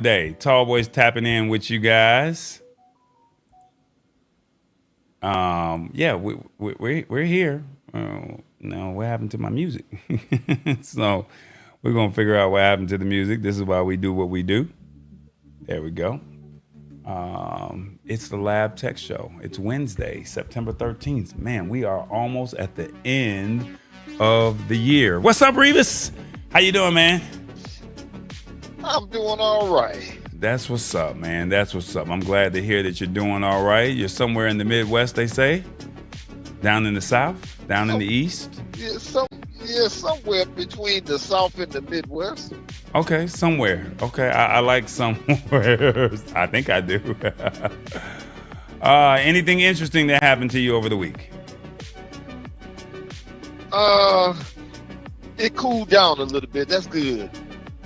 Day. Tall Boys tapping in with you guys. Yeah, we're here. Now, what happened to my music? So we're gonna figure out what happened to the music. This is why we do what we do. There we go. It's the Lab Tech Show. It's Wednesday, September 13th. Man, we are almost at the end of the year. What's up, Revis? How you doing, man? I'm doing all right. That's what's up, man. That's what's up. I'm glad to hear that you're doing all right. You're somewhere in the Midwest, they say? Down in the South? Down in the East? Yeah, somewhere between the South and the Midwest. Okay, somewhere. Okay, I like somewhere. I think I do. Anything interesting that happened to you over the week? It cooled down a little bit. That's good.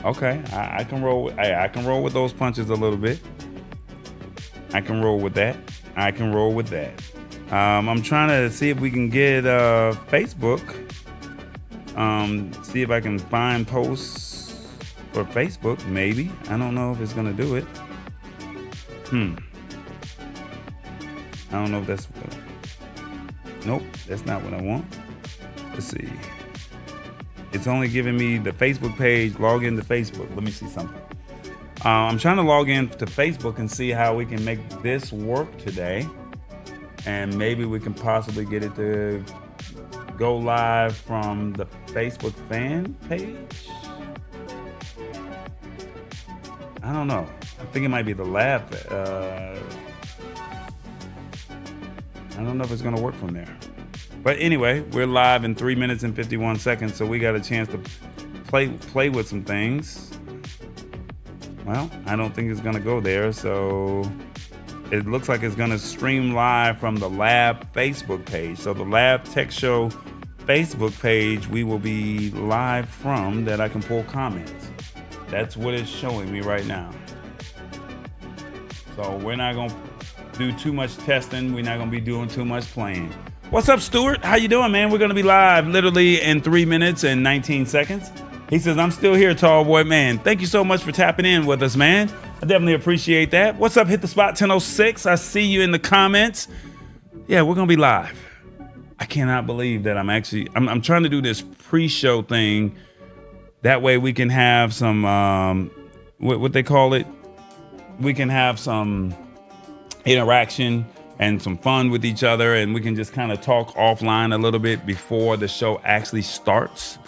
Okay, I can roll. I can roll with those punches a little bit. I can roll with that. I'm trying to see if we can get Facebook. See if I can find posts for Facebook. Maybe. I don't know if it's gonna do it. I don't know if that's. Nope, that's not what I want. Let's see. It's only giving me the Facebook page. Log into Facebook. Let me see something. I'm trying to log in to Facebook and see how we can make this work today. And maybe we can possibly get it to go live from the Facebook fan page. I don't know. I think it might be the lab. I don't know if it's going to work from there. But anyway, we're live in 3 minutes and 51 seconds, so we got a chance to play with some things. Well, I don't think it's going to go there, so it looks like it's going to stream live from the Lab Facebook page. So the Lab Tech Show Facebook page, we will be live from that I can pull comments. That's what it's showing me right now. So we're not going to do too much testing. We're not going to be doing too much playing. What's up, Stuart? How you doing, man? We're going to be live literally in 3 minutes and 19 seconds. He says, I'm still here, tall boy, man. Thank you so much for tapping in with us, man. I definitely appreciate that. What's up, Hit the Spot 1006? I see you in the comments. Yeah, we're going to be live. I cannot believe that I'm trying to do this pre-show thing. That way we can have some, what they call it? We can have some interaction and some fun with each other, and we can just kind of talk offline a little bit before the show actually starts.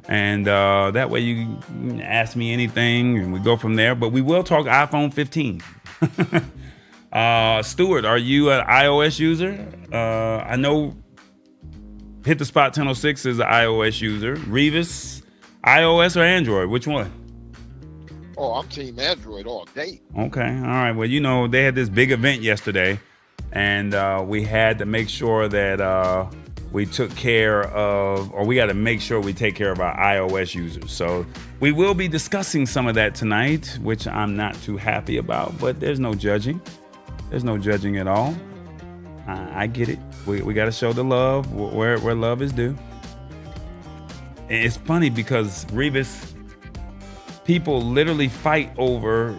And that way you can ask me anything and we go from there. But we will talk iPhone 15. Stuart, are you an iOS user? I know Hit the Spot 1006 is an iOS user. Revis, iOS or Android? Which one? Oh, I'm team Android all day. Okay. All right. Well, you know, they had this big event yesterday, and we had to make sure that we took care of, or we got to make sure we take care of our iOS users. So we will be discussing some of that tonight, which I'm not too happy about, but there's no judging. There's no judging at all. I get it. We got to show the love where love is due. And it's funny because Revis, people literally fight over,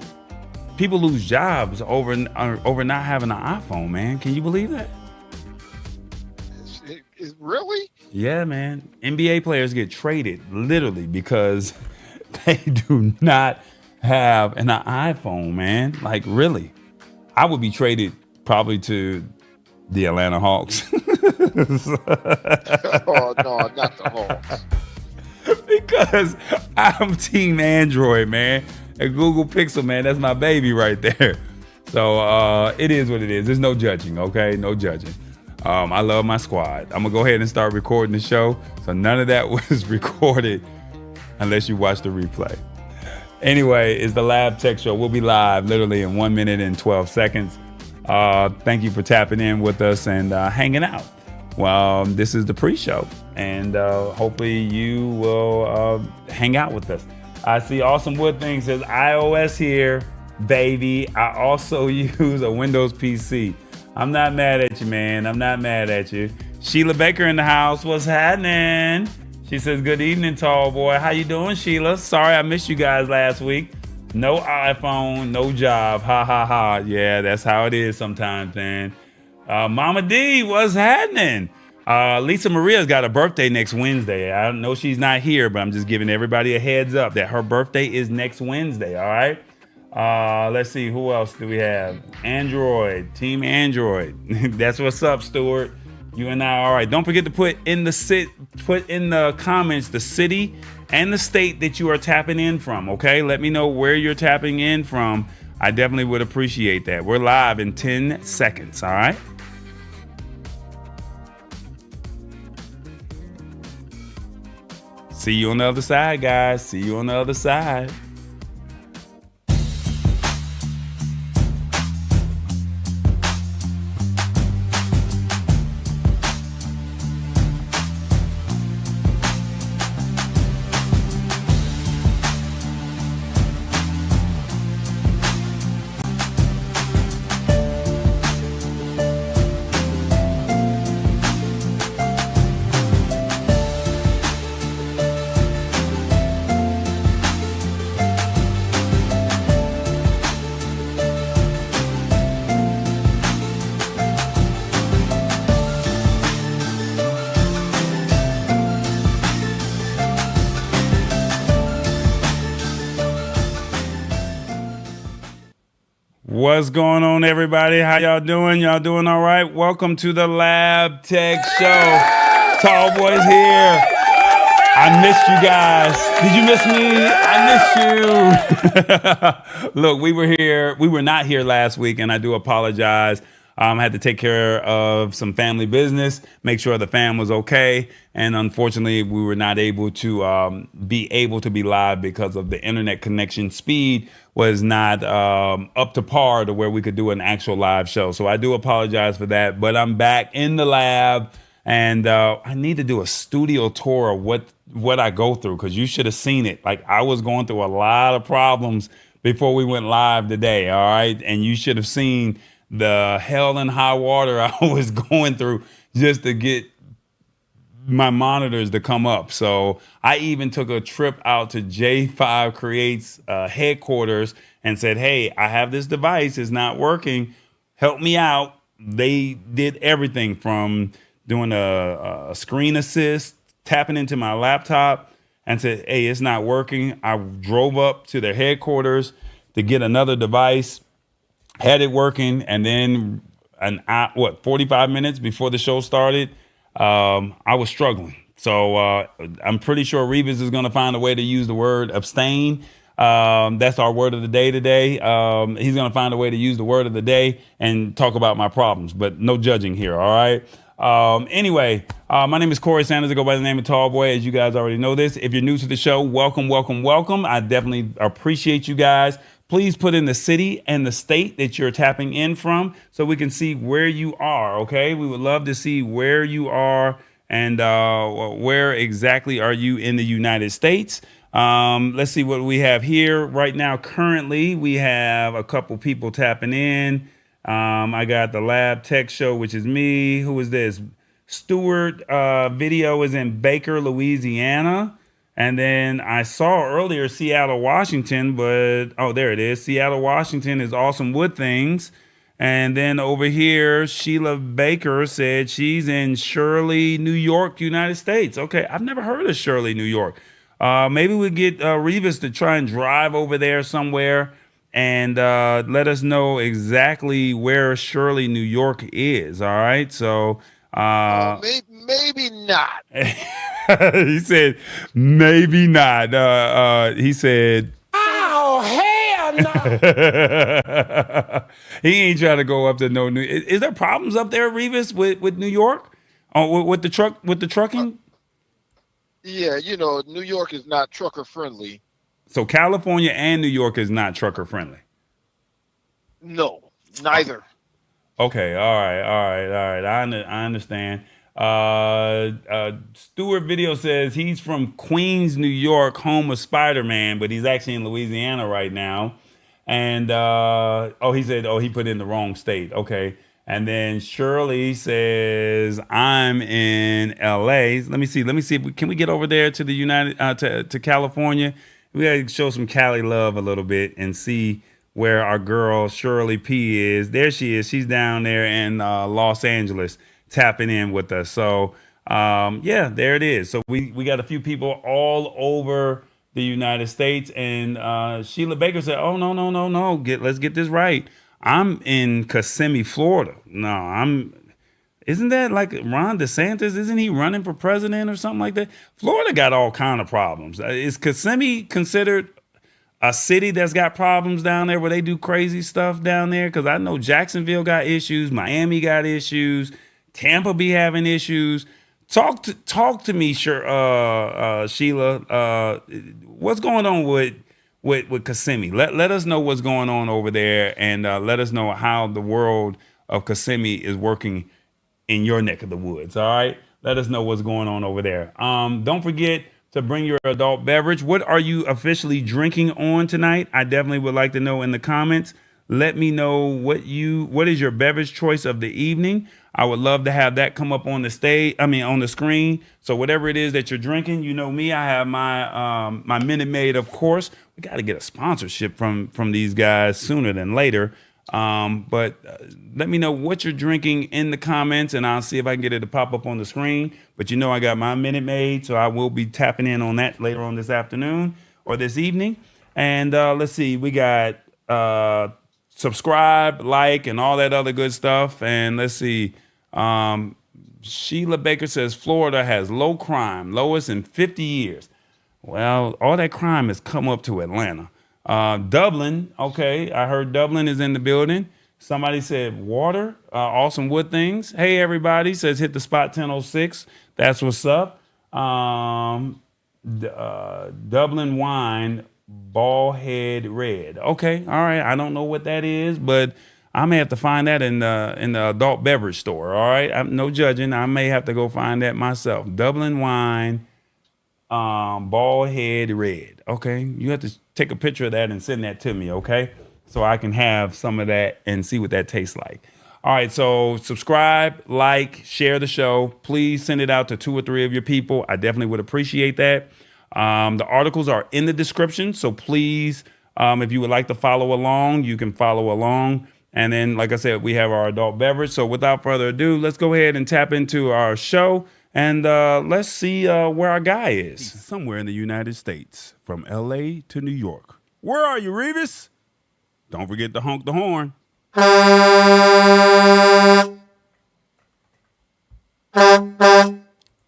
people lose jobs over not having an iPhone, man. Can you believe that? Really? Yeah, man. NBA players get traded literally because they do not have an iPhone, man. Like, really. I would be traded probably to the Atlanta Hawks. Oh, no, not the Hawks. Because I'm team Android, man. And Google Pixel, man, that's my baby right there. So it is what it is. There's no judging, okay? No judging. I love my squad. I'm going to go ahead and start recording the show. So none of that was recorded unless you watch the replay. Anyway, it's the Lab Tech Show. We'll be live literally in 1 minute and 12 seconds. Thank you for tapping in with us and hanging out. Well, this is the pre-show, and hopefully you will hang out with us. I see Awesome Wood Thing says iOS here, baby. I also use a Windows PC. I'm not mad at you, man. I'm not mad at you. Sheila Baker in the house. What's happening? She says, good evening, tall boy. How you doing, Sheila? Sorry I missed you guys last week. No iPhone, no job. Ha ha ha. Yeah, that's how it is sometimes, man. Mama D, what's happening? Lisa Maria's got a birthday next Wednesday. I know she's not here, but I'm just giving everybody a heads up that her birthday is next Wednesday. All right. Let's see, who else do we have? Android, Team Android. That's what's up, Stuart. You and I, all right. Don't forget to put in the comments the city and the state that you are tapping in from. Okay, let me know where you're tapping in from. I definitely would appreciate that. We're live in 10 seconds. All right. See you on the other side, guys. See you on the other side. What's going on, everybody? How y'all doing? Y'all doing all right? Welcome to the Lab Tech Show. Tall Boy's here. I missed you guys. Did you miss me? I missed you. Look, we were not here last week, and I do apologize. I had to take care of some family business, make sure the fam was okay. And unfortunately, we were not able to be live because of the internet connection speed was not up to par to where we could do an actual live show. So I do apologize for that, but I'm back in the lab, and I need to do a studio tour of what I go through, because you should have seen it. Like, I was going through a lot of problems before we went live today, all right? And you should have seen the hell and high water I was going through just to get my monitors to come up. So I even took a trip out to J5 Creates headquarters and said, hey, I have this device, it's not working, help me out. They did everything from doing a screen assist, tapping into my laptop, and said, hey, it's not working. I drove up to their headquarters to get another device, had it working, and then 45 minutes before the show started, I was struggling. So I'm pretty sure Revis is going to find a way to use the word abstain. That's our word of the day today. He's going to find a way to use the word of the day and talk about my problems, but no judging here, all right? Anyway, my name is Corey Sanders. I go by the name of Tall Boy, as you guys already know this. If you're new to the show, welcome, welcome, welcome. I definitely appreciate you guys. Please put in the city and the state that you're tapping in from so we can see where you are, okay? We would love to see where you are and where exactly are you in the United States. Let's see what we have here right now. Currently, we have a couple people tapping in. I got the Lab Tech Show, which is me. Who is this? Stuart video is in Baker, Louisiana. And then I saw earlier Seattle, Washington, but oh, there it is. Seattle, Washington is Awesome Wood Things. And then over here, Sheila Baker said she's in Shirley, New York, United States. Okay, I've never heard of Shirley, New York. Maybe we'll get Revis to try and drive over there somewhere and let us know exactly where Shirley, New York is. All right, so maybe not. He said maybe not. He said, "Oh hell no!" He ain't trying to go up to no New. Is there problems up there, Revis, with New York? Oh, with the trucking? Yeah, New York is not trucker friendly. So California and New York is not trucker friendly. No, neither. Okay, all right. I understand. Stuart Video says he's from Queens, New York, home of Spider-Man, but he's actually in Louisiana right now. And he said, he put in the wrong state. Okay. And then Shirley says, I'm in LA. Let me see. Can we get over there to the to California We got to show some Cali love a little bit and see where our girl Shirley P is. There she is. She's down there in Los Angeles tapping in with us. So yeah, there it is. So we got a few people all over the United States, and Sheila Baker said, "Oh no, let's get this right. I'm in Kissimmee, Florida. No, I'm. Isn't that like Ron DeSantis? Isn't he running for president or something like that? Florida got all kind of problems. Is Kissimmee considered a city that's got problems down there where they do crazy stuff down there? Because I know Jacksonville got issues, Miami got issues, Tampa be having issues. Talk to me, sure, Sheila. What's going on with Kissimmee? Let us know what's going on over there, and let us know how the world of Kissimmee is working in your neck of the woods. All right, let us know what's going on over there. Don't forget to bring your adult beverage. What are you officially drinking on tonight? I definitely would like to know in the comments. Let me know what is your beverage choice of the evening. I would love to have that come up on the stage. I mean, on the screen. So whatever it is that you're drinking, you know me. I have my my Minute Maid, of course. We got to get a sponsorship from these guys sooner than later. But let me know what you're drinking in the comments, and I'll see if I can get it to pop up on the screen. But you know, I got my Minute Maid, so I will be tapping in on that later on this afternoon or this evening. And let's see, we got subscribe, like, and all that other good stuff. And let's see, Sheila Baker says Florida has low crime, lowest in 50 years. Well, all that crime has come up to Atlanta. Dublin, okay, I heard Dublin is in the building. Somebody said water, awesome wood things. Hey, everybody, says hit the spot 1006. That's what's up. Dublin wine, ball head red. Okay, all right. I don't know what that is, but I may have to find that in the adult beverage store. All right, no judging. I may have to go find that myself. Dublin wine, ball head red. Okay, you have to take a picture of that and send that to me. Okay, so I can have some of that and see what that tastes like. All right, so subscribe, like, share the show. Please send it out to 2 or 3 of your people. I definitely would appreciate that. The articles are in the description, so please, if you would like to follow along, you can follow along. And then, like I said, we have our adult beverage. So without further ado, let's go ahead and tap into our show, and let's see where our guy is. He's somewhere in the United States, from L.A. to New York. Where are you, Revis? Don't forget to honk the horn.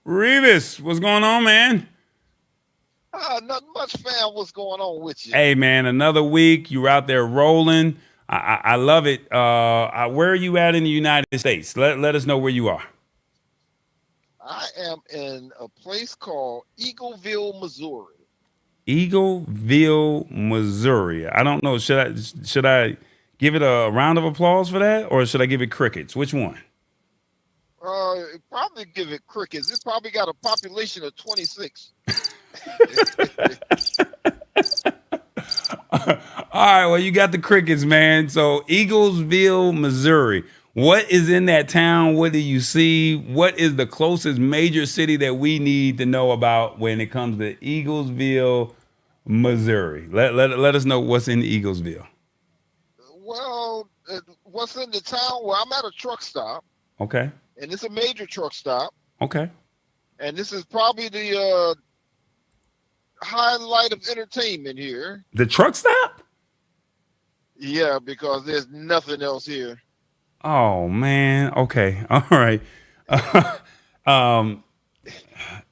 Revis, what's going on, man? Nothing much, fam. What's going on with you? Hey, man, another week. You're out there rolling. I love it. Where are you at in the United States? Let us know where you are. I am in a place called Eagleville, Missouri. Eagleville, Missouri. I don't know. Should I give it a round of applause for that, or should I give it crickets? Which one? Probably give it crickets. It's probably got a population of 26. All right, well, you got the crickets, man. So Eaglesville, Missouri. What is in that town? What do you see? What is the closest major city that we need to know about when it comes to Eaglesville, Missouri? Let us know what's in Eaglesville. Well, what's in the town? Well, I'm at a truck stop. Okay. And it's a major truck stop. Okay. And this is probably the highlight of entertainment here. The truck stop? Yeah, because there's nothing else here. Oh, man. Okay. All right. I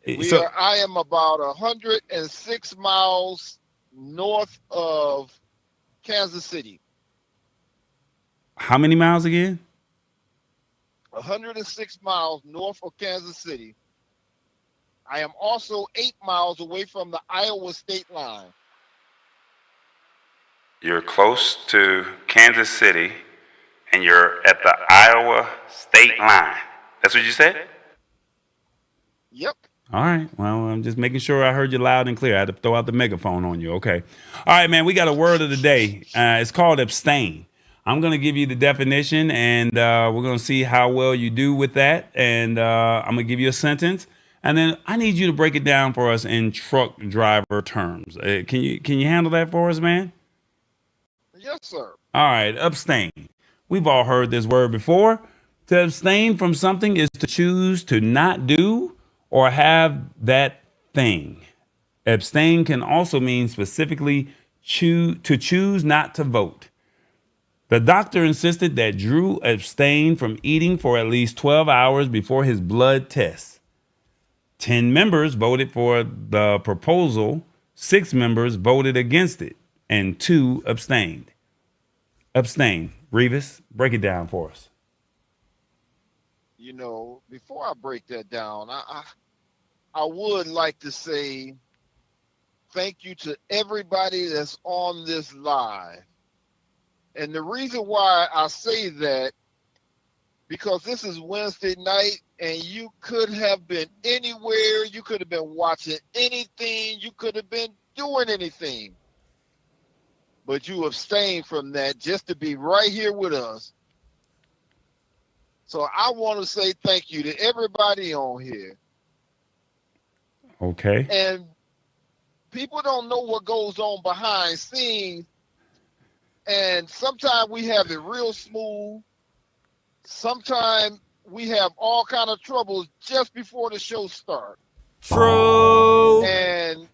am about 106 miles north of Kansas City. How many miles again? 106 miles north of Kansas City. I am also 8 miles away from the Iowa state line. You're close to Kansas City, and you're at the Iowa state line. That's what you said? Yep. All right. Well, I'm just making sure I heard you loud and clear. I had to throw out the megaphone on you. Okay. All right, man. We got a word of the day. It's called abstain. I'm going to give you the definition, and we're going to see how well you do with that. And I'm going to give you a sentence, And then I need you to break it down for us in truck driver terms. Can you handle that for us, man? Yes, sir. All right, abstain. We've all heard this word before. To abstain from something is to choose to not do or have that thing. Abstain can also mean specifically choose not to vote. The doctor insisted that Drew abstain from eating for at least 12 hours before his blood test. 10 members voted for the proposal, 6 members voted against it, and 2 abstained. Abstain. Revis, break it down for us. You know, before I break that down, I would like to say thank you to everybody that's on this live. And the reason why I say that, because this is Wednesday night and you could have been anywhere, you could have been watching anything, you could have been doing anything. But you abstain from that just to be right here with us. So I want to say thank you to everybody on here. Okay. And people don't know what goes on behind scenes. And sometimes we have it real smooth. Sometimes we have all kind of troubles just before the show starts. True. And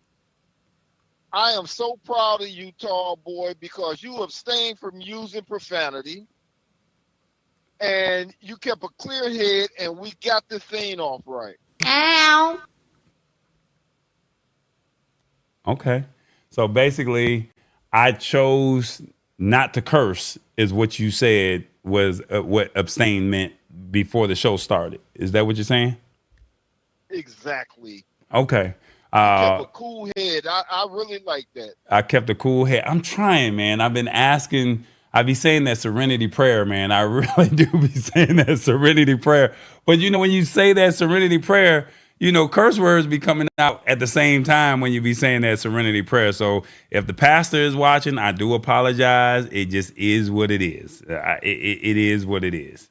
I am so proud of you, Tall Boy, because you abstained from using profanity. And you kept a clear head, and we got this thing off right. Ow. Okay. So basically, I chose not to curse, is what you said was what abstain meant before the show started. Is that what you're saying? Exactly. Okay. You kept a cool head. I really like that. I kept a cool head. I'm trying, man. I've been asking. I be saying that serenity prayer, man. I really do be saying that serenity prayer. But you know, when you say that serenity prayer, you know, curse words be coming out at the same time when you be saying that serenity prayer. So if the pastor is watching, I do apologize. It just is what it is. It is what it is.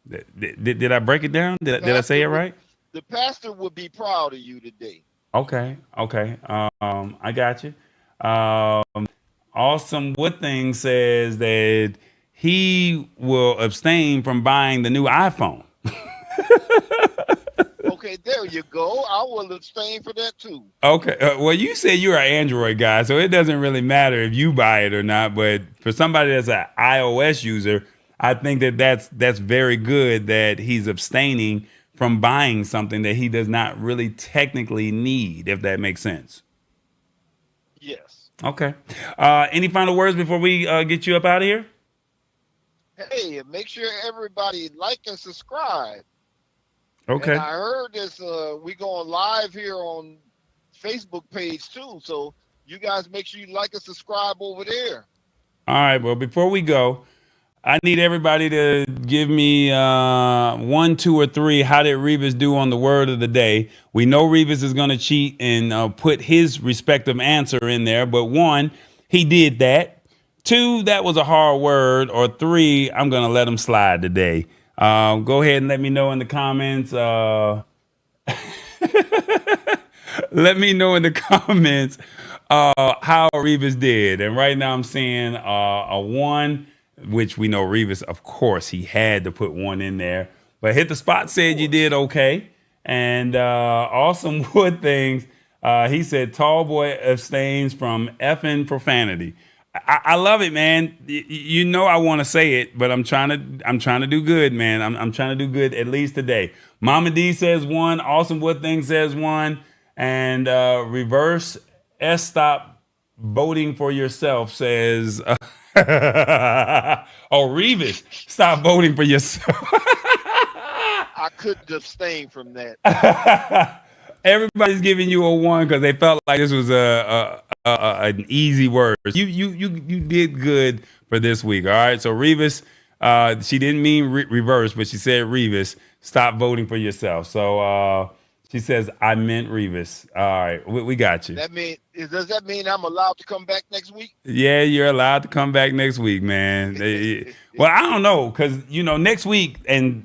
Did I break it down? Did I say it right? The pastor would be proud of you today. Okay. I got you. Awesome Wood Thing says that he will abstain from buying the new iPhone. Okay, there you go. I will abstain for that too. Okay. Well, you say you're an Android guy, so it doesn't really matter if you buy it or not. But for somebody that's an iOS user, I think that's very good that he's abstaining from buying something that he does not really technically need, if that makes sense. Yes. Okay. Any final words before we get you up out of here? Hey, make sure everybody like and subscribe. Okay. And I heard this, we going live here on Facebook page too. So you guys make sure you like and subscribe over there. All right. Well, before we go, I need everybody to give me 1, 2, or 3. How did Revis do on the word of the day? We know Revis is going to cheat and put his respective answer in there. But 1, he did that. 2, that was a hard word. Or 3, I'm going to let him slide today. Go ahead and let me know in the comments. Let me know in the comments how Revis did. And right now I'm seeing a 1, which we know Revis, of course, he had to put 1 in there. But Hit the Spot said you did okay. And Awesome Wood Things, he said Tall Boy abstains from effing profanity. I love it, man. You know I want to say it, but I'm trying to do good, man. I'm trying to do good at least today. Mama D says 1. Awesome Wood Thing says 1. And Reverse S Stop Voting for Yourself says, oh, Revis, stop voting for yourself. I couldn't abstain from that. Everybody's giving you a 1 because they felt like this was an easy word. You did good for this week. All right. So Revis, she didn't mean reverse, but she said Revis, stop voting for yourself. So she says I meant Revis. All right, we got you. Does that mean I'm allowed to come back next week? Yeah, you're allowed to come back next week, man. Well, I don't know because next week and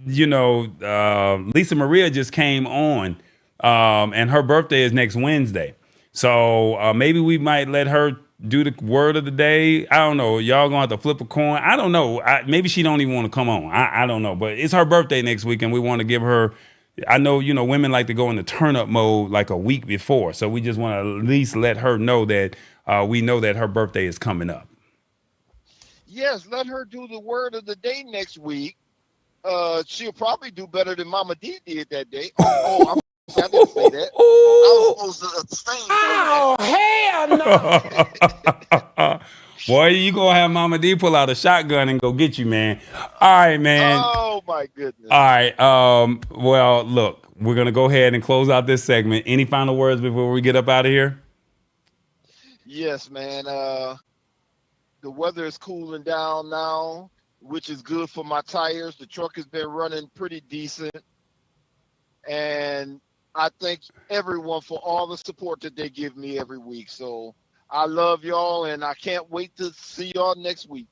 Lisa Maria just came on, and her birthday is next Wednesday. So maybe we might let her do the word of the day. I don't know. Y'all gonna have to flip a coin. I don't know. Maybe she don't even want to come on. I don't know. But it's her birthday next week, and we want to give her. I know, women like to go into turn up mode like a week before. So we just want to at least let her know that we know that her birthday is coming up. Yes, let her do the word of the day next week. She'll probably do better than Mama D did that day. I didn't say that. I was supposed to abstain from that. Hell no. Boy, you gonna have Mama D pull out a shotgun and go get you, man. All right, man. Oh my goodness. All right. Well, look, we're gonna go ahead and close out this segment. Any final words before we get up out of here? Yes, man. The weather is cooling down now, which is good for my tires. The truck has been running pretty decent. And I thank everyone for all the support that they give me every week. So I love y'all, and I can't wait to see y'all next week.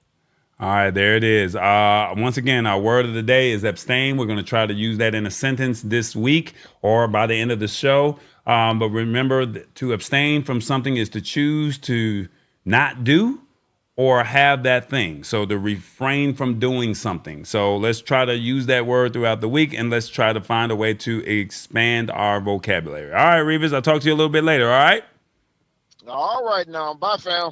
All right, there it is. Once again, our word of the day is abstain. We're going to try to use that in a sentence this week or by the end of the show. But remember, to abstain from something is to choose to not do or have that thing. So to refrain from doing something. So let's try to use that word throughout the week, and let's try to find a way to expand our vocabulary. All right, Revis, I'll talk to you a little bit later, all right? All right now. Bye, fam.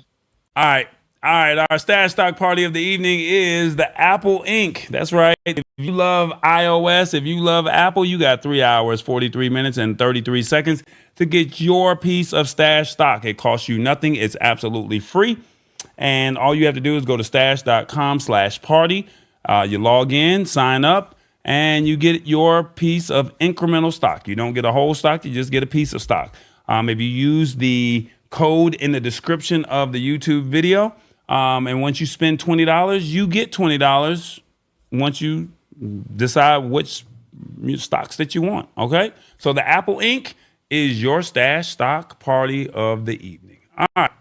All right. Our stash stock party of the evening is the Apple Inc. That's right. If you love iOS, if you love Apple, you got 3 hours, 43 minutes, and 33 seconds to get your piece of stash stock. It costs you nothing. It's absolutely free. And all you have to do is go to stash.com/party. You log in, sign up, and you get your piece of incremental stock. You don't get a whole stock. You just get a piece of stock. If you use the code in the description of the YouTube video, and once you spend $20, you get $20 once you decide which stocks that you want. Okay. So the Apple Inc. is your stash stock party of the evening. All right.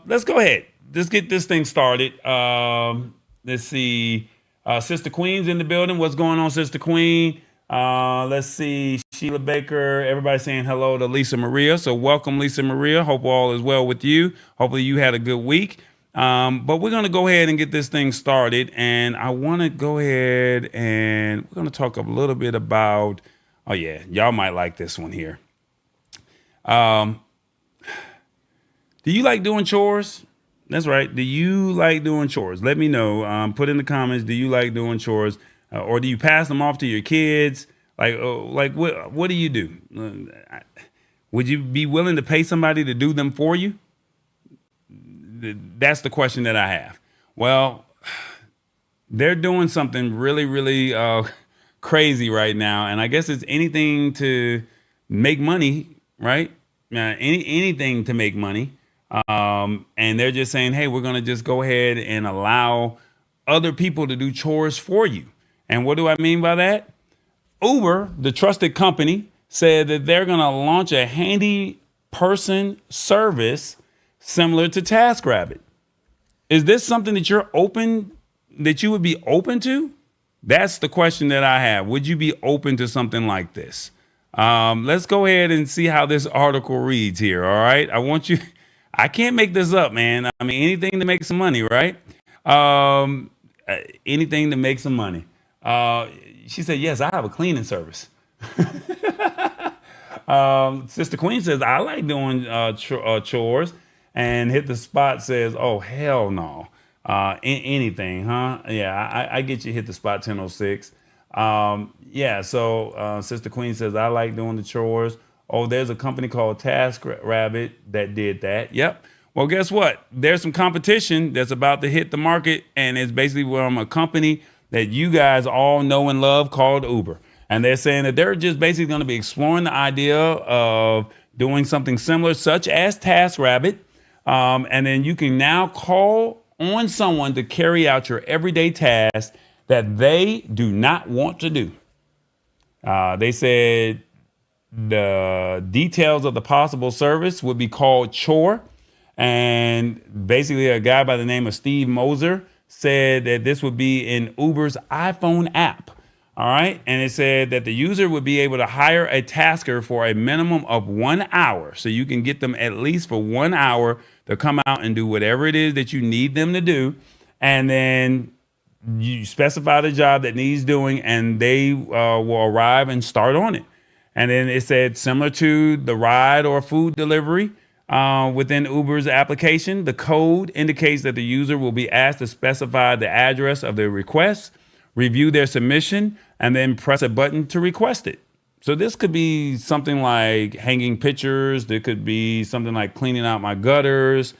Let's go ahead. Let's get this thing started. Let's see. Sister Queen's in the building. What's going on, Sister Queen? Let's see. Sheila Baker. Everybody saying hello to Lisa Maria. So welcome, Lisa Maria. Hope all is well with you. Hopefully you had a good week. But we're going to go ahead and get this thing started. And I want to go ahead and we're going to talk a little bit about, oh yeah, y'all might like this one here. Do you like doing chores? That's right. Do you like doing chores? Let me know. Put in the comments. Do you like doing chores, or do you pass them off to your kids? Like what do you do? Would you be willing to pay somebody to do them for you? That's the question that I have. Well, they're doing something really, really crazy right now, and I guess it's anything to make money, right? Anything to make money. And they're just saying, hey, we're going to just go ahead and allow other people to do chores for you. And what do I mean by that? Uber, the trusted company, said that they're going to launch a handy person service similar to TaskRabbit. Is this something that you would be open to? That's the question that I have. Would you be open to something like this? Let's go ahead and see how this article reads here. All right. I can't make this up, man. I mean, anything to make some money, right? Anything to make some money. She said, yes, I have a cleaning service. Sister Queen says, I like doing chores. And Hit the Spot says, oh, hell no. Anything, huh? Yeah, I get you. Hit the Spot 1006. So Sister Queen says, I like doing the chores. Oh, there's a company called TaskRabbit that did that. Yep. Well, guess what? There's some competition that's about to hit the market, and it's basically from a company that you guys all know and love called Uber. And they're saying that they're just basically going to be exploring the idea of doing something similar, such as TaskRabbit. And then you can now call on someone to carry out your everyday tasks that they do not want to do. They said the details of the possible service would be called Chore. And basically a guy by the name of Steve Moser said that this would be in Uber's iPhone app. All right. And it said that the user would be able to hire a tasker for a minimum of 1 hour. So you can get them at least for 1 hour to come out and do whatever it is that you need them to do. And then you specify the job that needs doing, and they will arrive and start on it. And then it said similar to the ride or food delivery within Uber's application, the code indicates that the user will be asked to specify the address of their request, review their submission, and then press a button to request it. So this could be something like hanging pictures. There could be something like cleaning out my gutters.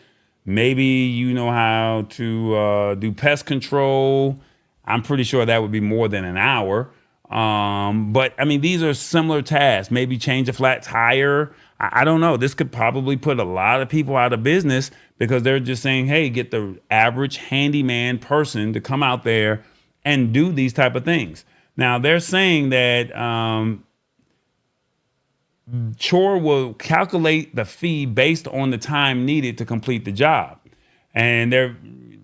Maybe you know how to do pest control. I'm pretty sure that would be more than an hour. But I mean, these are similar tasks. Maybe change a flat tire. I don't know. This could probably put a lot of people out of business because they're just saying, hey, get the average handyman person to come out there and do these type of things. Now, they're saying that Chore will calculate the fee based on the time needed to complete the job. And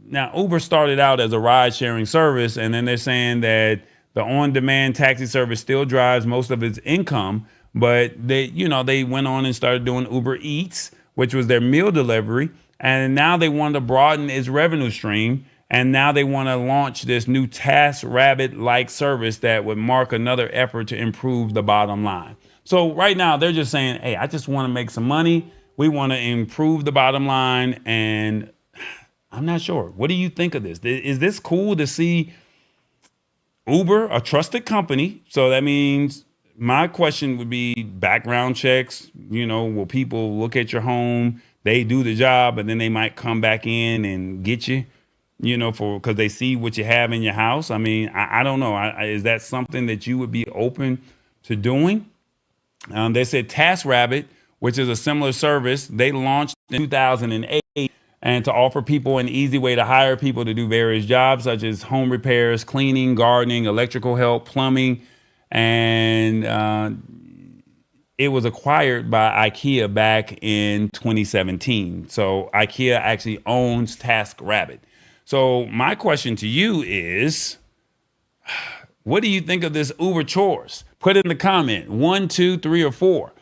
now Uber started out as a ride sharing service, and then they're saying that the on-demand taxi service still drives most of its income, but they went on and started doing Uber Eats, which was their meal delivery, and now they want to broaden its revenue stream, and now they want to launch this new TaskRabbit-like service that would mark another effort to improve the bottom line. So right now they're just saying, hey, I just want to make some money. We want to improve the bottom line, and I'm not sure. What do you think of this? Is this cool to see Uber, a trusted company? So that means my question would be background checks. Will people look at your home? They do the job, and then they might come back in and get you, because they see what you have in your house. I mean, I don't know. Is that something that you would be open to doing? They said TaskRabbit, which is a similar service, they launched in 2008 and to offer people an easy way to hire people to do various jobs such as home repairs, cleaning, gardening, electrical help, plumbing. And it was acquired by IKEA back in 2017. So IKEA actually owns TaskRabbit. So my question to you is, what do you think of this Uber Chores? Put it in the comment. 1, 2, 3, or 4.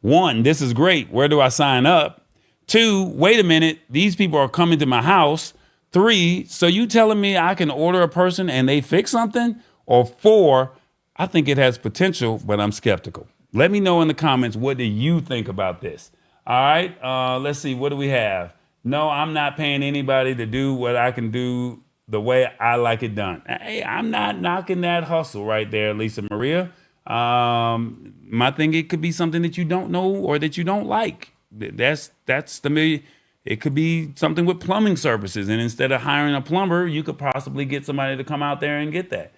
1, this is great. Where do I sign up? 2, wait a minute. These people are coming to my house. 3, so you telling me I can order a person and they fix something? Or 4, I think it has potential, but I'm skeptical. Let me know in the comments, what do you think about this? All right, let's see. What do we have? No, I'm not paying anybody to do what I can do the way I like it done. Hey, I'm not knocking that hustle right there, Lisa Maria. My thing, it could be something that you don't know or that you don't like. That's it could be something with plumbing services, and instead of hiring a plumber, you could possibly get somebody to come out there and get that.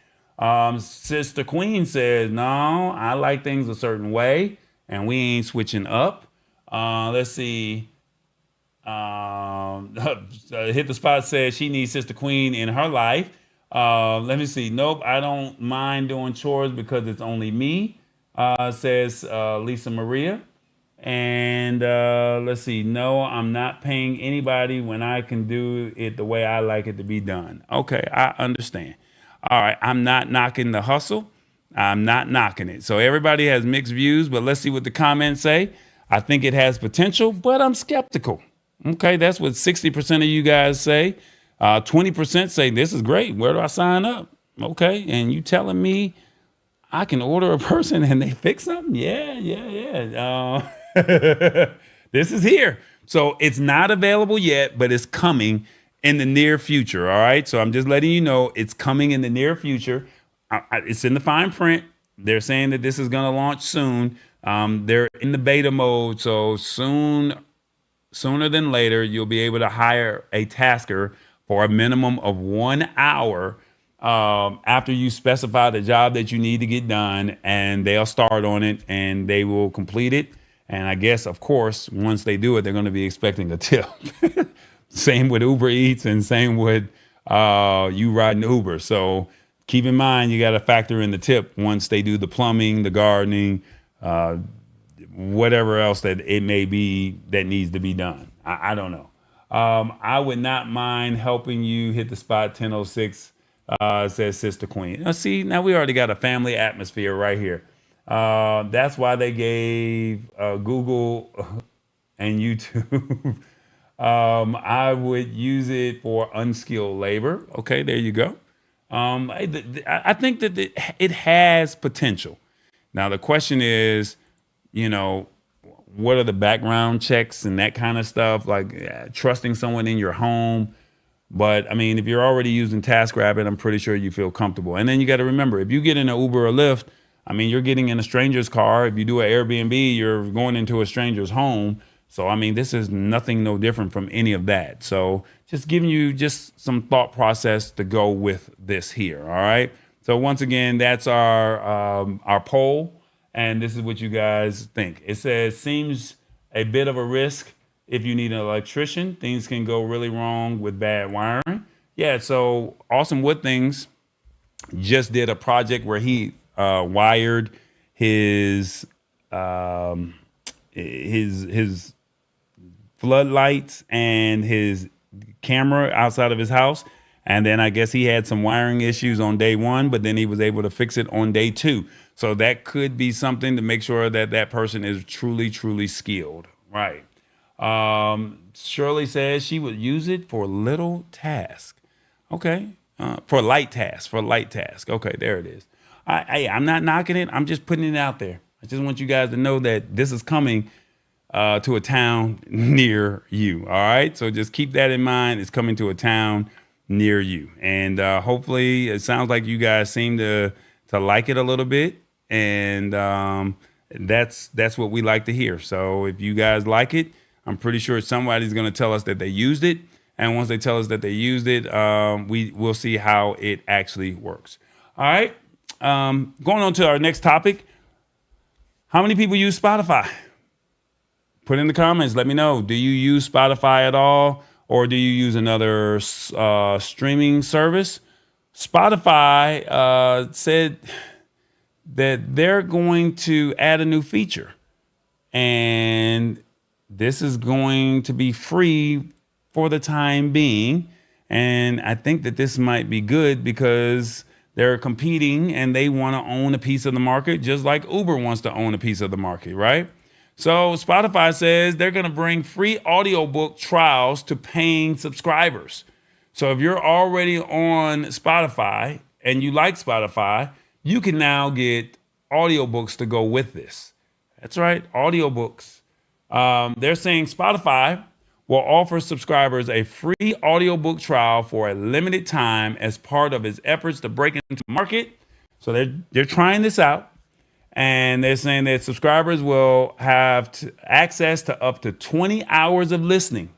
Sister Queen says, no, I like things a certain way, and we ain't switching up. Let's see. Hit the Spot says she needs Sister Queen in her life. Let me see. Nope, I don't mind doing chores because it's only me, says Lisa Maria. And let's see. No, I'm not paying anybody when I can do it the way I like it to be done. Okay, I understand. All right, I'm not knocking the hustle. I'm not knocking it. So everybody has mixed views, but let's see what the comments say. I think it has potential, but I'm skeptical. Okay, that's what 60% of you guys say. 20% say this is great. Where do I sign up? Okay, and you telling me I can order a person and they fix something? Yeah. This is here. So it's not available yet, but it's coming in the near future. All right. So I'm just letting you know it's coming in the near future. It's in the fine print. They're saying that this is going to launch soon. They're in the beta mode. So sooner than later, you'll be able to hire a tasker for a minimum of 1 hour after you specify the job that you need to get done, and they'll start on it and they will complete it. And I guess, of course, once they do it, they're going to be expecting a tip. Same with Uber Eats and same with you riding Uber. So keep in mind, you got to factor in the tip once they do the plumbing, the gardening, whatever else that it may be that needs to be done. I don't know. I would not mind helping you. Hit the Spot 1006 Says Sister Queen. Now, see, now we already got a family atmosphere right here. That's why they gave Google and YouTube. I would use it for unskilled labor. Okay, there you go. I think that it has potential. Now, the question is, you know, what are the background checks and that kind of stuff, like trusting someone in your home. But I mean, if you're already using TaskRabbit, I'm pretty sure you feel comfortable. And then you got to remember, if you get in an Uber or Lyft, I mean, you're getting in a stranger's car. If you do an Airbnb, you're going into a stranger's home. So, I mean, this is nothing no different from any of that. So just giving you just some thought process to go with this here. All right. So once again, that's our poll. And this is what you guys think. It says, seems a bit of a risk if you need an electrician. Things can go really wrong with bad wiring. Yeah, so Awesome Wood Things just did a project where he wired his his floodlights and his camera outside of his house. And then I guess he had some wiring issues on day one, but then he was able to fix it on day two. So that could be something to make sure that that person is truly, truly skilled. Right. Shirley says she would use it for little task. Okay. For light task, Okay, there it is. I'm not knocking it. I'm just putting it out there. I just want you guys to know that this is coming to a town near you. All right. So just keep that in mind. It's coming to a town near you. And hopefully it sounds like you guys seem to like it a little bit. And that's what we like to hear. So if you guys like it, I'm pretty sure somebody's going to tell us that they used it. And once they tell us that they used it, we'll see how it actually works. All right. Going on to our next topic. How many people use Spotify? Put in the comments. Let me know. Do you use Spotify at all? Or do you use another streaming service? Spotify said that they're going to add a new feature. And this is going to be free for the time being. And I think that this might be good because they're competing and they want to own a piece of the market, just like Uber wants to own a piece of the market, right? So Spotify says they're going to bring free audiobook trials to paying subscribers. So if you're already on Spotify and you like Spotify, you can now get audiobooks to go with this. That's right, audiobooks. They're saying Spotify will offer subscribers a free audiobook trial for a limited time as part of its efforts to break into the market. So they're trying this out. And they're saying that subscribers will have access to up to 20 hours of listening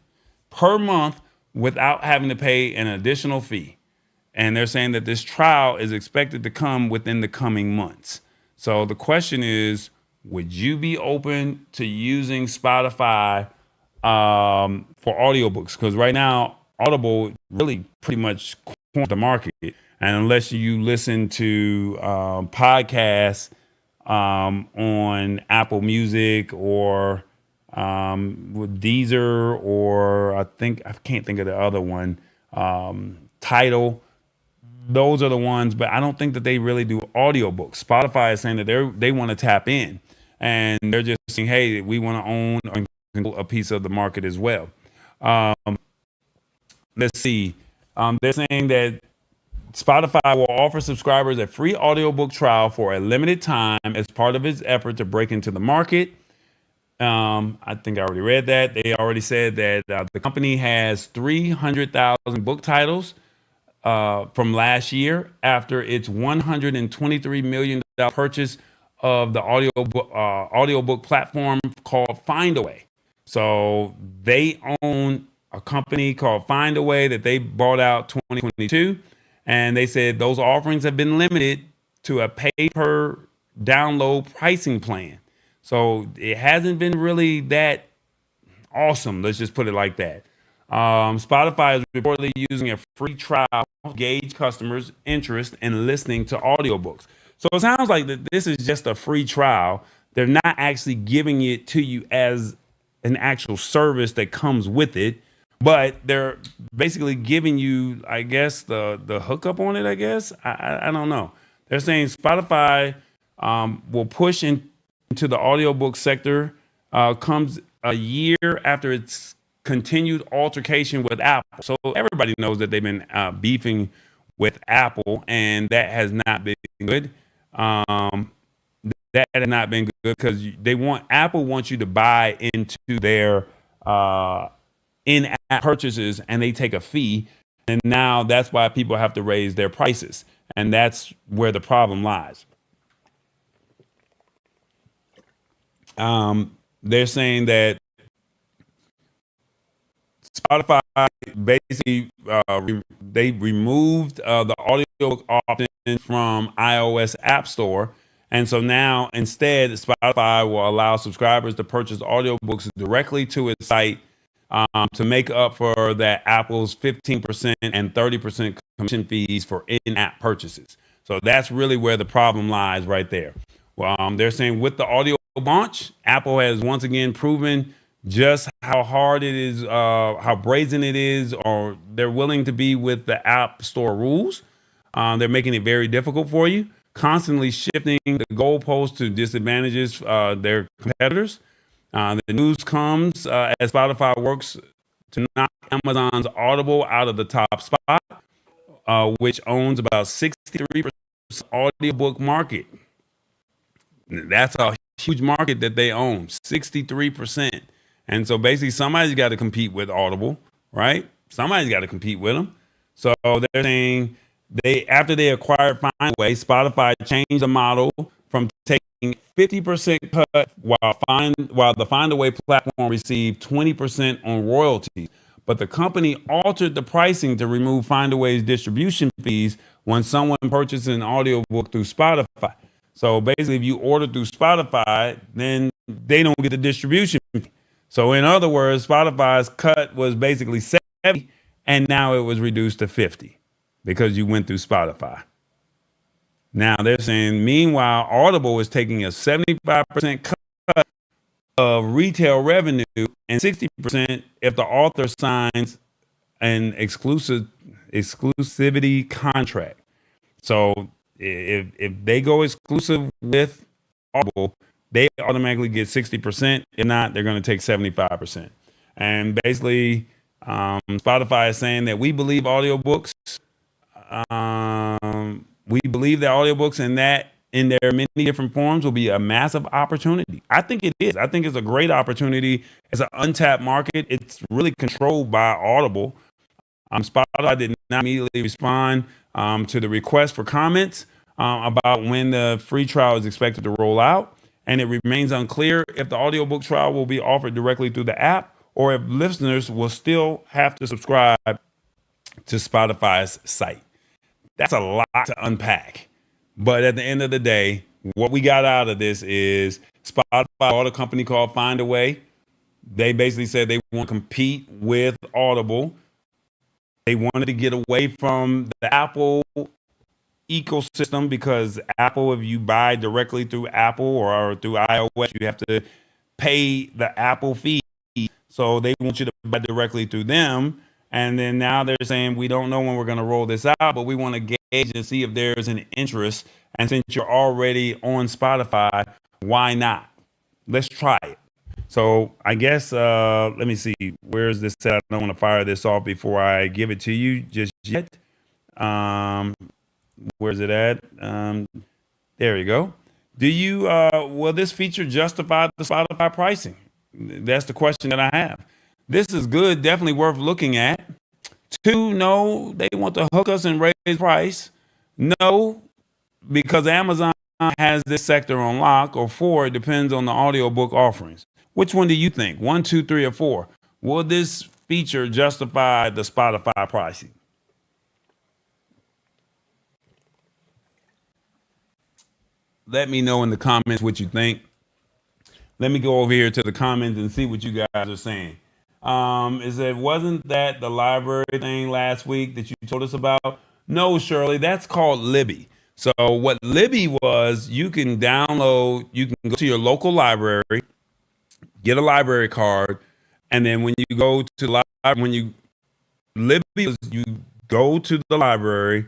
per month without having to pay an additional fee. And they're saying that this trial is expected to come within the coming months. So the question is, would you be open to using Spotify for audiobooks? Because right now, Audible really pretty much corners the market. And unless you listen to podcasts on Apple Music or with Deezer, or I can't think of the other one, Tidal. Those are the ones, but I don't think that they really do audiobooks. Spotify is saying that they want to tap in, and they're just saying, hey, we want to own or control a piece of the market as well. Let's see. They're saying that Spotify will offer subscribers a free audiobook trial for a limited time as part of its effort to break into the market. I think I already read that. They already said that the company has 300,000 book titles from last year after its $123 million purchase of the audiobook platform called Findaway. So they own a company called Findaway that they bought out 2022. And they said those offerings have been limited to a pay per download pricing plan. So it hasn't been really that awesome. Let's just put it like that. Spotify is reportedly using a free trial to gauge customers' interest in listening to audiobooks. So it sounds like that this is just a free trial. They're not actually giving it to you as an actual service that comes with it. but they're basically giving you, I guess, the hookup on it. I guess I don't know. They're saying Spotify will push into the audiobook sector. Comes a year after its continued altercation with Apple. So everybody knows that they've been beefing with Apple, and that has not been good. Um, that has not been good because Apple wants you to buy into their in-app purchases, and they take a fee, and now that's why people have to raise their prices, and that's where the problem lies. They're saying that Spotify basically they removed the audio option from iOS App Store, and so now instead Spotify will allow subscribers to purchase audiobooks directly to its site to make up for that Apple's 15% and 30% commission fees for in-app purchases. So that's really where the problem lies right there. Well, they're saying with the audio launch, Apple has once again proven just how hard it is, how brazen it is, or they're willing to be with the App Store rules. They're making it very difficult for you, constantly shifting the goalposts to disadvantages their competitors. The news comes as Spotify works to knock Amazon's Audible out of the top spot, which owns about 63% audiobook market. That's a huge market that they own, 63%. And so basically somebody's got to compete with Audible, right? Somebody's got to compete with them. So they're saying after they acquired Findaway, Spotify changed the model from taking 50% cut while the Findaway platform received 20% on royalties. But the company altered the pricing to remove Findaway's distribution fees when someone purchases an audiobook through Spotify. So basically, if you order through Spotify, then they don't get the distribution fee. So in other words, Spotify's cut was basically 70, and now it was reduced to 50 because you went through Spotify. Now they're saying, meanwhile, Audible is taking a 75% cut of retail revenue and 60% if the author signs an exclusivity contract. So if they go exclusive with Audible, they automatically get 60%. If not, they're going to take 75%. And basically, Spotify is saying that we believe audiobooks. We believe that audiobooks in their many different forms will be a massive opportunity. I think it is. I think it's a great opportunity. It's an untapped market. It's really controlled by Audible. Spotify did not immediately respond to the request for comments about when the free trial is expected to roll out. And it remains unclear if the audiobook trial will be offered directly through the app or if listeners will still have to subscribe to Spotify's site. That's a lot to unpack. But at the end of the day, what we got out of this is Spotify bought a company called Findaway. They basically said they want to compete with Audible. They wanted to get away from the Apple ecosystem because Apple, if you buy directly through Apple or through iOS, you have to pay the Apple fee. So they want you to buy directly through them. And then now they're saying, we don't know when we're going to roll this out, but we want to gauge and see if there's an interest. And since you're already on Spotify, why not? Let's try it. So I guess, let me see, where's this set? I don't want to fire this off before I give it to you just yet. Where's it at? There you go. Will this feature justify the Spotify pricing? That's the question that I have. This is good, definitely worth looking at. 2, no, they want to hook us and raise price. No, because Amazon has this sector on lock. Or 4, it depends on the audiobook offerings. Which one do you think? 1, 2, 3, or 4? Will this feature justify the Spotify pricing? Let me know in the comments what you think. Let me go over here to the comments and see what you guys are saying. It said, wasn't that the library thing last week that you told us about? No, Shirley, that's called Libby. So what Libby was, you can go to your local library, get a library card, and then when you go to the when you Libby, you go to the library,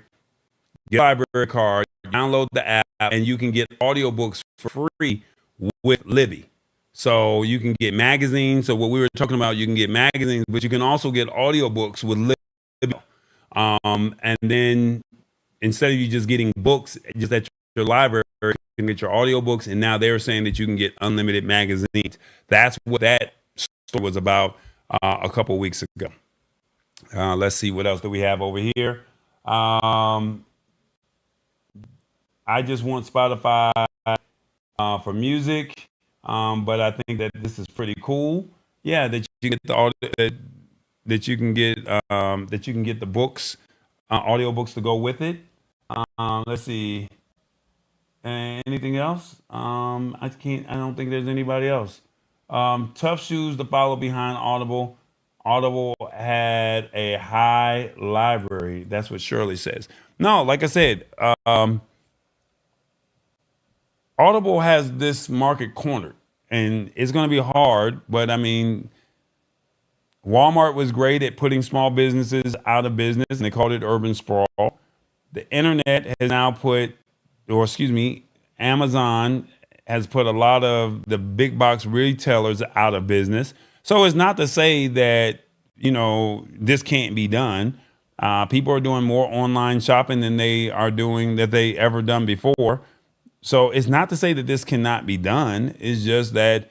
get a library card, download the app, and you can get audiobooks for free with Libby. So you can get magazines. So what we were talking about, you can get magazines, but you can also get audiobooks with Libby. And then instead of you just getting books just at your library, you can get your audiobooks. And now they're saying that you can get unlimited magazines. That's what that story was about a couple of weeks ago. Let's see what else do we have over here. I just want Spotify for music, but I think that this is pretty cool. Yeah, that you get the audio, that you can get the books, audio books to go with it. Let's see. Anything else? I can't. I don't think there's anybody else. Tough shoes to follow behind Audible. Audible had a high library. That's what Shirley says. No, like I said, Audible has this market cornered, and it's going to be hard. But I mean, Walmart was great at putting small businesses out of business, and they called it urban sprawl. The internet has now put, or excuse me, Amazon has put a lot of the big box retailers out of business. So it's not to say that, this can't be done. People are doing more online shopping than they ever done before. So it's not to say that this cannot be done. It's just that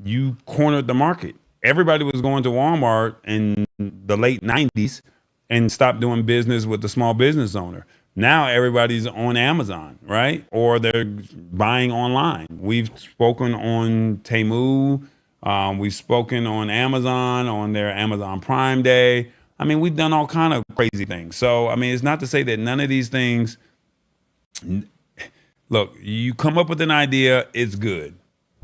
you cornered the market. Everybody was going to Walmart in the late 90s and stopped doing business with the small business owner. Now everybody's on Amazon, right? Or they're buying online. We've spoken on Temu. We've spoken on Amazon, on their Amazon Prime Day. I mean, we've done all kind of crazy things. So, I mean, it's not to say that none of these things, look, you come up with an idea, it's good.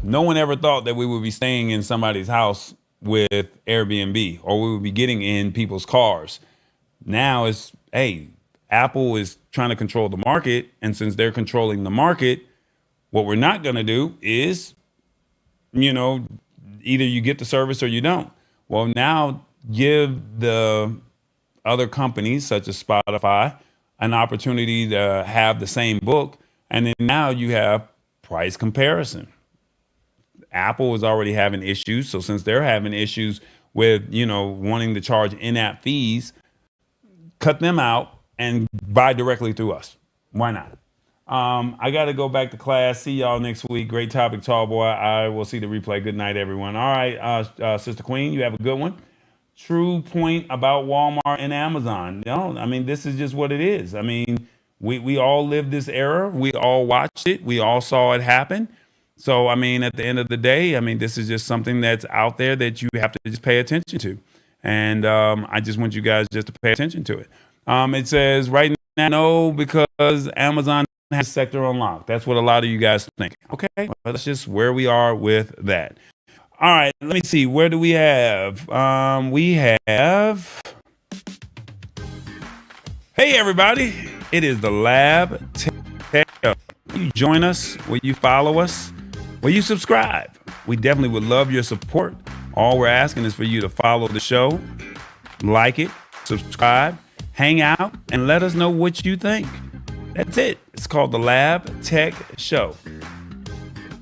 No one ever thought that we would be staying in somebody's house with Airbnb, or we would be getting in people's cars. Now it's, hey, Apple is trying to control the market. And since they're controlling the market, what we're not going to do is, either you get the service or you don't. Well, now give the other companies such as Spotify an opportunity to have the same book. And then now you have price comparison. Apple is already having issues. So since they're having issues with, wanting to charge in-app fees, cut them out and buy directly through us. Why not? I got to go back to class. See y'all next week. Great topic, tall boy. I will see the replay. Good night, everyone. All right, Sister Queen, you have a good one. True point about Walmart and Amazon. I mean, this is just what it is. I mean, we all lived this era. We all watched it. We all saw it happen. So, I mean, at the end of the day, I mean, this is just something that's out there that you have to just pay attention to. And I just want you guys just to pay attention to it. It says right now, no, because Amazon has sector unlocked. That's what a lot of you guys think. Okay, well, that's just where we are with that. All right, let me see. Where do we have? We have. Hey, everybody. It is the Lab Tech Show. Will you join us? Will you follow us? Will you subscribe? We definitely would love your support. All we're asking is for you to follow the show, like it, subscribe, hang out, and let us know what you think. That's it. It's called the Lab Tech Show.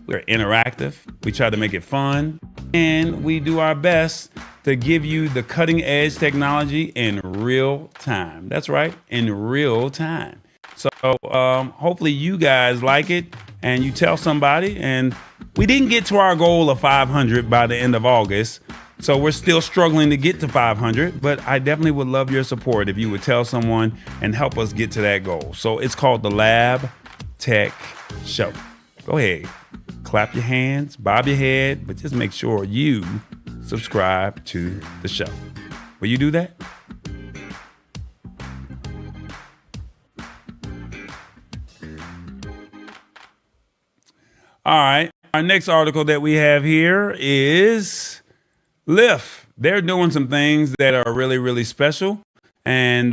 We're interactive. We try to make it fun, and we do our best to give you the cutting edge technology in real time. That's right, in real time. So hopefully you guys like it and you tell somebody. And we didn't get to our goal of 500 by the end of August. So we're still struggling to get to 500, but I definitely would love your support if you would tell someone and help us get to that goal. So it's called the Lab Tech Show. Go ahead, clap your hands, bob your head, but just make sure you subscribe to the show. Will you do that? All right. Our next article that we have here is Lyft. They're doing some things that are really, really special. And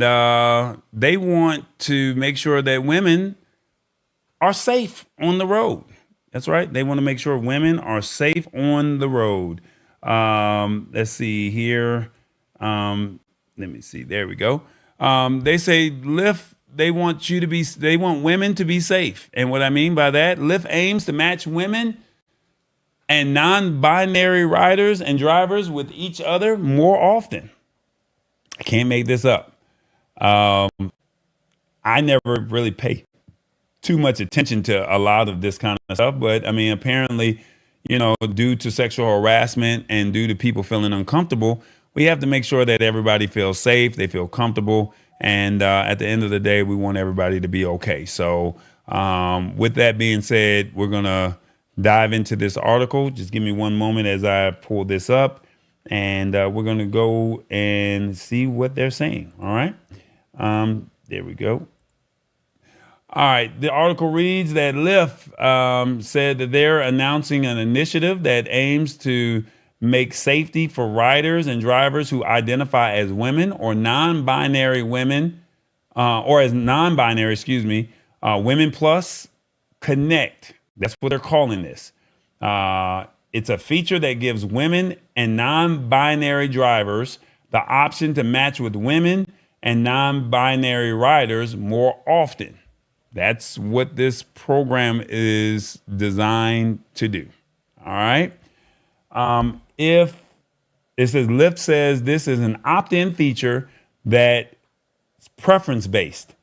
they want to make sure that women are safe on the road. That's right. They want to make sure women are safe on the road. Let's see here. Let me see. There we go. They say Lyft, they want women to be safe. And what I mean by that, Lyft aims to match women and non-binary riders and drivers with each other more often. I can't make this up. I never really pay too much attention to a lot of this kind of stuff, but I mean, apparently, due to sexual harassment and due to people feeling uncomfortable, we have to make sure that everybody feels safe, they feel comfortable, and at the end of the day, we want everybody to be okay. So, with that being said, we're gonna dive into this article. Just give me one moment as I pull this up, and we're gonna go and see what they're saying. All right, there we go. All right. The article reads that Lyft said that they're announcing an initiative that aims to make safety for riders and drivers who identify as women or non-binary women, or as non-binary, Women Plus Connect. That's what they're calling this. It's a feature that gives women and non-binary drivers the option to match with women and non-binary riders more often. That's what this program is designed to do. All right. If it says Lyft says this is an opt-in feature that's preference based.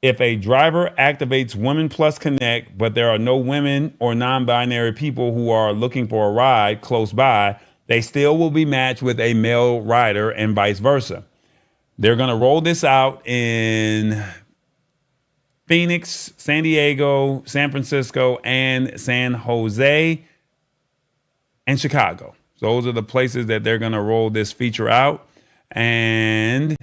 If a driver activates Women Plus Connect, but there are no women or non-binary people who are looking for a ride close by, they still will be matched with a male rider and vice versa. They're going to roll this out in Phoenix, San Diego, San Francisco, and San Jose, and Chicago. Those are the places that they're going to roll this feature out. And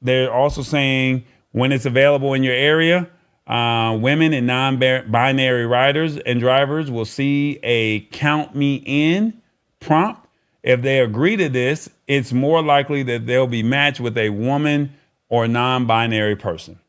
they're also saying when it's available in your area, women and non-binary riders and drivers will see a count me in prompt. If they agree to this, it's more likely that they'll be matched with a woman or non-binary person.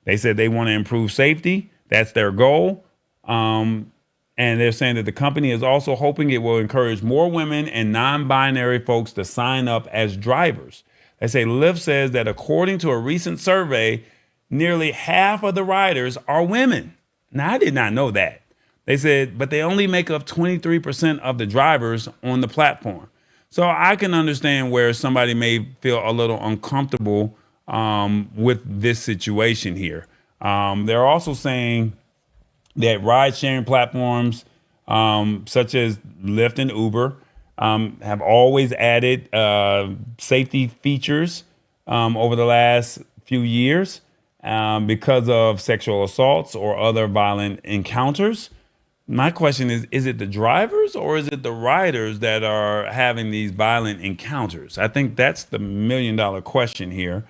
They said they want to improve safety. That's their goal. And they're saying that the company is also hoping it will encourage more women and non-binary folks to sign up as drivers. They say Lyft says that according to a recent survey, nearly half of the riders are women. Now, I did not know that. They said, but they only make up 23% of the drivers on the platform. So I can understand where somebody may feel a little uncomfortable with this situation here. They're also saying that ride sharing platforms such as Lyft and Uber have always added safety features over the last few years because of sexual assaults or other violent encounters. My question is it the drivers or is it the riders that are having these violent encounters? I think that's the $1 million question here.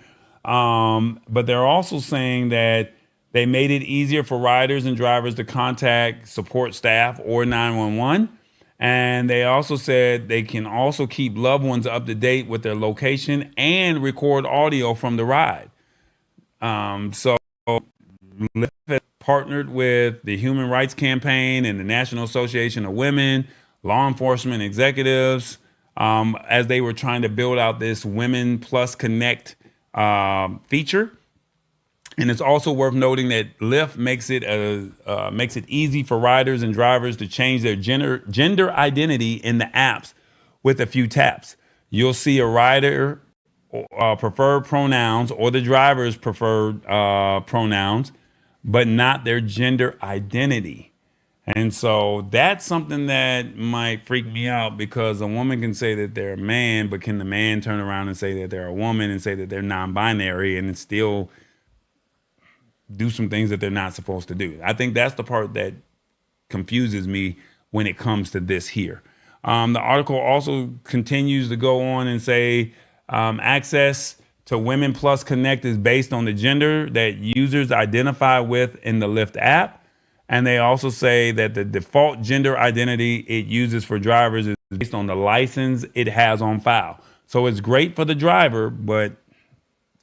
But they're also saying that they made it easier for riders and drivers to contact support staff or 911. And they also said they can also keep loved ones up to date with their location and record audio from the ride. So Lyft has partnered with the Human Rights Campaign and the National Association of Women, law enforcement executives, as they were trying to build out this Women Plus Connect feature. And it's also worth noting that Lyft makes it easy for riders and drivers to change their gender identity in the apps with a few taps. You'll see a rider preferred pronouns or the driver's preferred pronouns, but not their gender identity. And so that's something that might freak me out because a woman can say that they're a man, but can the man turn around and say that they're a woman and say that they're non-binary and still do some things that they're not supposed to do? I think that's the part that confuses me when it comes to this here. The article also continues to go on and say access to Women Plus Connect is based on the gender that users identify with in the Lyft app. And they also say that the default gender identity it uses for drivers is based on the license it has on file. So it's great for the driver, but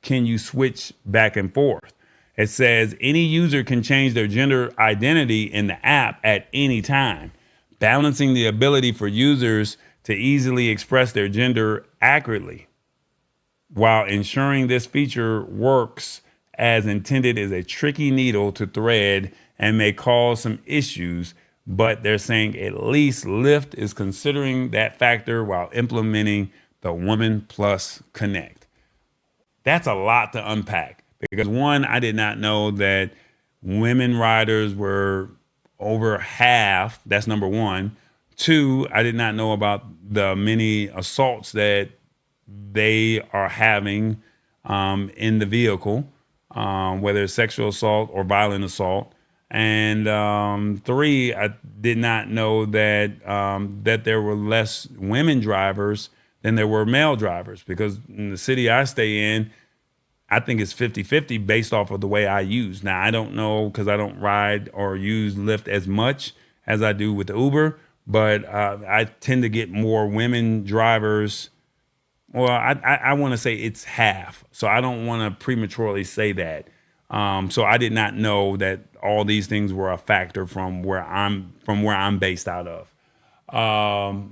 can you switch back and forth? It says any user can change their gender identity in the app at any time, balancing the ability for users to easily express their gender accurately. while ensuring this feature works as intended is a tricky needle to thread and may cause some issues, but they're saying at least Lyft is considering that factor while implementing the Woman Plus Connect. That's a lot to unpack because one, I did not know that women riders were over half. That's number one. Two, I did not know about the many assaults that they are having in the vehicle, whether it's sexual assault or violent assault. And three, I did not know that that there were less women drivers than there were male drivers, because in the city I stay in, I think it's 50-50 based off of the way I use. Now, I don't know because I don't ride or use Lyft as much as I do with Uber, but I tend to get more women drivers. Well, I want to say it's half, so I don't want to prematurely say that. So I did not know that all these things were a factor from where I'm based out of.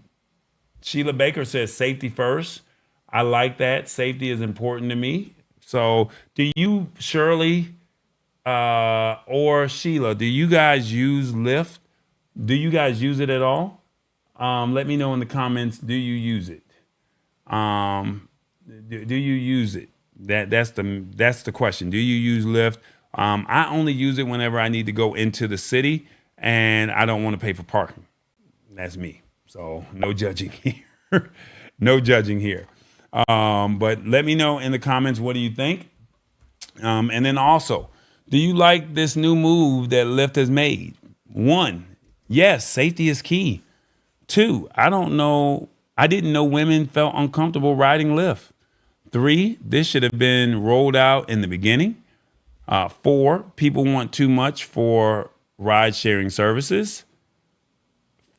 Sheila Baker says safety first. I like that. Safety is important to me. So do you, Shirley, or Sheila, do you guys use Lyft? Do you guys use it at all? Let me know in the comments. Do you use it? Do you use it? That's the question. Do you use Lyft? I only use it whenever I need to go into the city and I don't want to pay for parking. That's me. So no judging here. No judging here. But let me know in the comments, what do you think? And then also, do you like this new move that Lyft has made? One, yes, safety is key. Two, I didn't know women felt uncomfortable riding Lyft. Three, this should have been rolled out in the beginning. Four, people want too much for ride sharing services.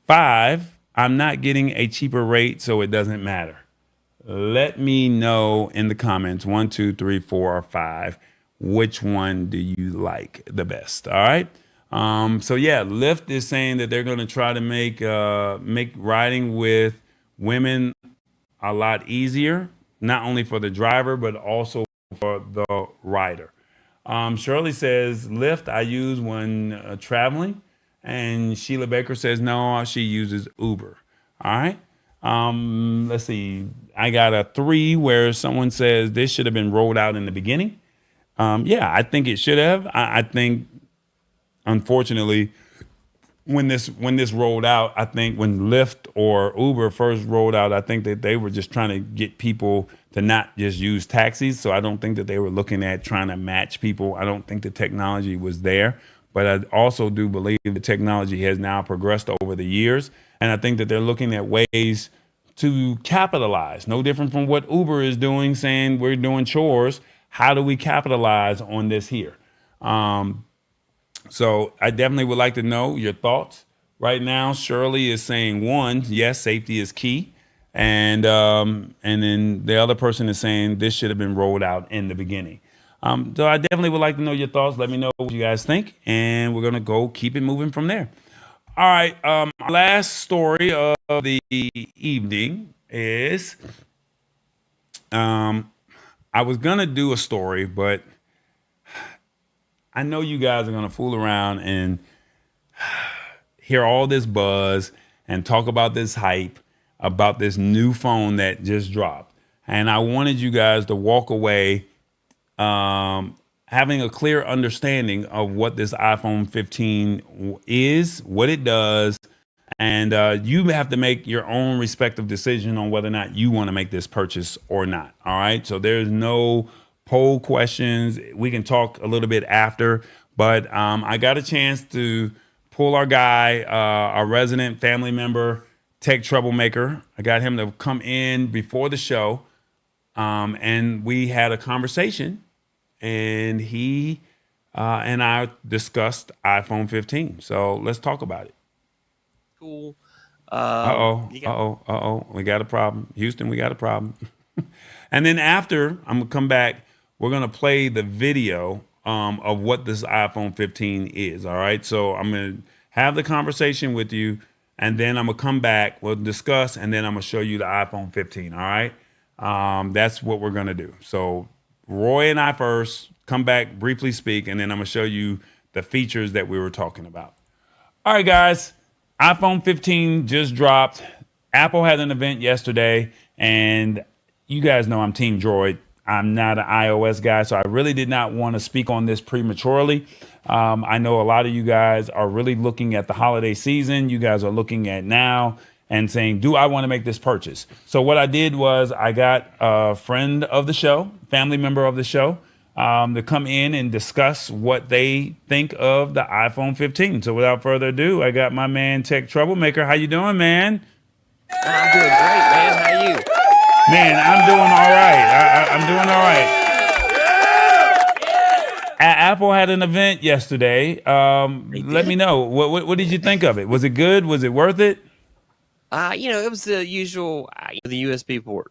Five, I'm not getting a cheaper rate, so it doesn't matter. Let me know in the comments, 1, 2, 3, 4, or 5, which one do you like the best? All right. So yeah, Lyft is saying that they're going to try to make riding with women a lot easier, not only for the driver, but also for the rider. Shirley says, Lyft I use when traveling. And Sheila Baker says, no, she uses Uber. All right. Let's see. I got a 3 where someone says this should have been rolled out in the beginning. Yeah, I think it should have. I think, unfortunately, when this rolled out, I think when Lyft or Uber first rolled out, I think that they were just trying to get people to not just use taxis. So I don't think that they were looking at trying to match people. I don't think the technology was there. But I also do believe the technology has now progressed over the years. And I think that they're looking at ways to capitalize. No different from what Uber is doing, saying we're doing chores. How do we capitalize on this here? So I definitely would like to know your thoughts. Right now, Shirley is saying, one, yes, safety is key. And then the other person is saying this should have been rolled out in the beginning. So I definitely would like to know your thoughts. Let me know what you guys think, and we're going to go keep it moving from there. All right. Our last story of the evening is I was going to do a story, but I know you guys are going to fool around and hear all this buzz and talk about this hype about this new phone that just dropped. And I wanted you guys to walk away having a clear understanding of what this iPhone 15 is, what it does, and you have to make your own respective decision on whether or not you want to make this purchase or not. All right. So there's no poll questions. We can talk a little bit after, but I got a chance to pull our guy, our resident family member, tech troublemaker. I got him to come in before the show, and we had a conversation. And he and I discussed iPhone 15. So let's talk about it. Cool. We got a problem. Houston, we got a problem. And then after, I'm going to come back. We're going to play the video of what this iPhone 15 is. All right. So I'm going to have the conversation with you. And then I'm going to come back. We'll discuss. And then I'm going to show you the iPhone 15. All right. That's what we're going to do. So Roy and I first, come back, briefly speak, and then I'm going to show you the features that we were talking about. All right, guys, iPhone 15 just dropped. Apple had an event yesterday, and you guys know I'm Team Droid. I'm not an iOS guy, so I really did not want to speak on this prematurely. I know a lot of you guys are really looking at the holiday season. You guys are looking at now and saying, do I want to make this purchase? So what I did was I got a friend of the show, family member of the show, to come in and discuss what they think of the iPhone 15. So without further ado, I got my man, Tech Troublemaker. How you doing, man? I'm doing great, man. How are you? Man, I'm doing all right. I'm doing all right. Apple had an event yesterday. Let me know. What did you think of it? Was it good? Was it worth it? It was the usual, the USB port.